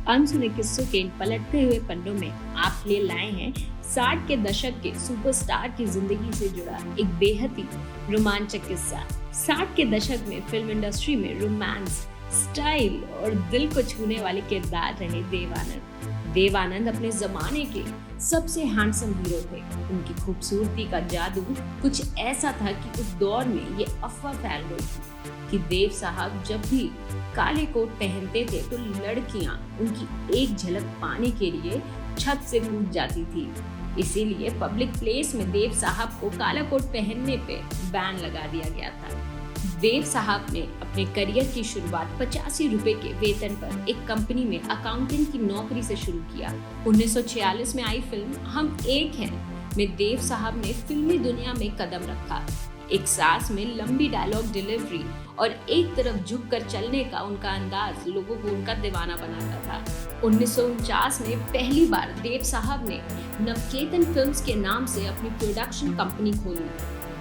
अनसुने किस्सों के इन पलटते हुए पन्नों में आप लिए लाए हैं 60 के दशक के सुपरस्टार की जिंदगी से जुड़ा एक बेहद ही रोमांचक किस्सा। 60 के दशक में फिल्म इंडस्ट्री में रोमांस, स्टाइल और दिल को छूने वाले किरदार रहे देव आनंद। देव आनंद अपने जमाने के सबसे हैंडसम हीरो थे। उनकी खूबसूरती का जादू कुछ ऐसा था कि उस दौर में ये अफवाह फैल गई थी कि देव साहब जब भी काले कोट पहनते थे तो लड़कियां उनकी एक झलक पाने के लिए छत से कूद जाती थी। इसीलिए पब्लिक प्लेस में देव साहब को काला कोट पहनने पे बैन लगा दिया गया था। देव साहब ने अपने करियर की शुरुआत 85 रुपए के वेतन पर एक कंपनी में अकाउंटेंट की नौकरी से शुरू किया। 1946 में आई फिल्म हम एक हैं में देव साहब ने फिल्मी दुनिया में कदम रखा। एक सांस में लंबी डायलॉग डिलीवरी और एक तरफ झुककर चलने का उनका अंदाज लोगों को उनका दीवाना बनाता था। 1949 में पहली बार देव साहब ने नवकेतन फिल्म्स के नाम से अपनी प्रोडक्शन कंपनी खोली।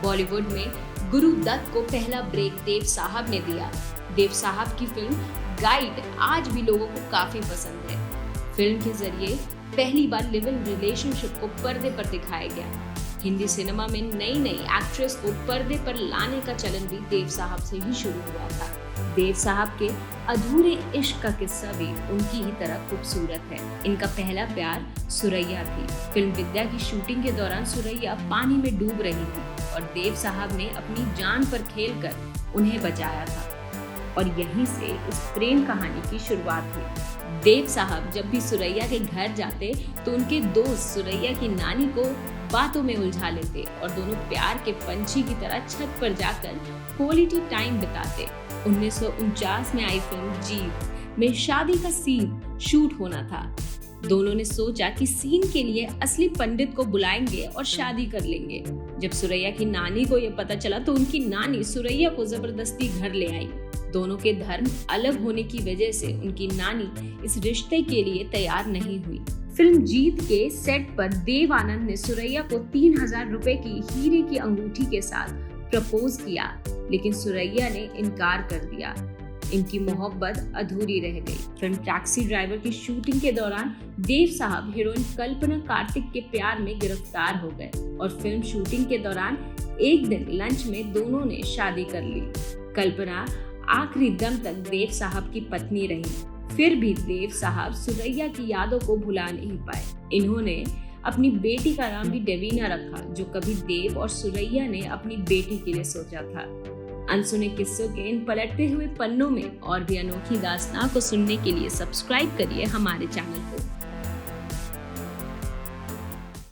बॉलीवुड में गुरु दत्त को पहला ब्रेक देव साहब ने दिया। देव साहब की फिल्म गाइड आज भी लोगों को काफी पसंद है। फिल्म के जरिए पहली बार लिव इन रिलेशनशिप को पर्दे पर दिखाया गया। हिंदी सिनेमा में नई नई एक्ट्रेस को पर्दे पर लाने का चलन भी देव साहब से ही शुरू हुआ था। देव साहब के अधूरे इश्क का किस्सा भी उनकी ही तरह खूबसूरत है। इनका पहला प्यार सुरैया थी। फिल्म विद्या की शूटिंग के दौरान सुरैया पानी में डूब रही थी और देव साहब ने अपनी जान पर खेलकर उन्हें बचाया था और यहीं से इस प्रेम कहानी की शुरुआत हुई। देव साहब जब भी सुरैया के घर जाते तो उनके दोस्त सुरैया की नानी को बातों में उलझा लेते और दोनों प्यार के पंछी की तरह छत पर जाकर क्वालिटी टाइम बिताते। 1949 में आई फिल्म जीत में शादी का सीन शूट होना था। दोनों ने सोचा कि सीन के लिए असली पंडित को बुलाएंगे और शादी कर लेंगे। जब सुरैया की नानी को यह पता चला तो उनकी नानी सुरैया को जबरदस्ती घर ले आई। दोनों के धर्म अलग होने की वजह से उनकी नानी इस रिश्ते के लिए तैयार नहीं हुई। फिल्म जीत के सेट पर देव आनंद ने सुरैया को 3000 रुपए की हीरे की अंगूठी के साथ प्रपोज किया, लेकिन सुरैया ने इनकार कर दिया। इनकी मोहब्बत अधूरी रह गई। फिल्म टैक्सी ड्राइवर की शूटिंग के दौरान देव साहब हीरोइन कल्पना कार्तिक के प्यार में गिरफ्तार हो गए और फिल्म शूटिंग के दौरान एक दिन लंच में दोनों ने शादी कर ली। कल्पना आखिरी दम तक देव साहब की पत्नी रही। फिर भी देव साहब सुरैया की यादों को भुला नहीं पाए। इन्होंने अपनी बेटी का नाम भी डेवीना रखा, जो कभी देव और सुरैया ने अपनी बेटी के लिए सोचा था। अनसुने किस्सों के इन पलटते हुए पन्नों में और भी अनोखी दास्तां को सुनने के लिए सब्सक्राइब करिए हमारे चैनल को।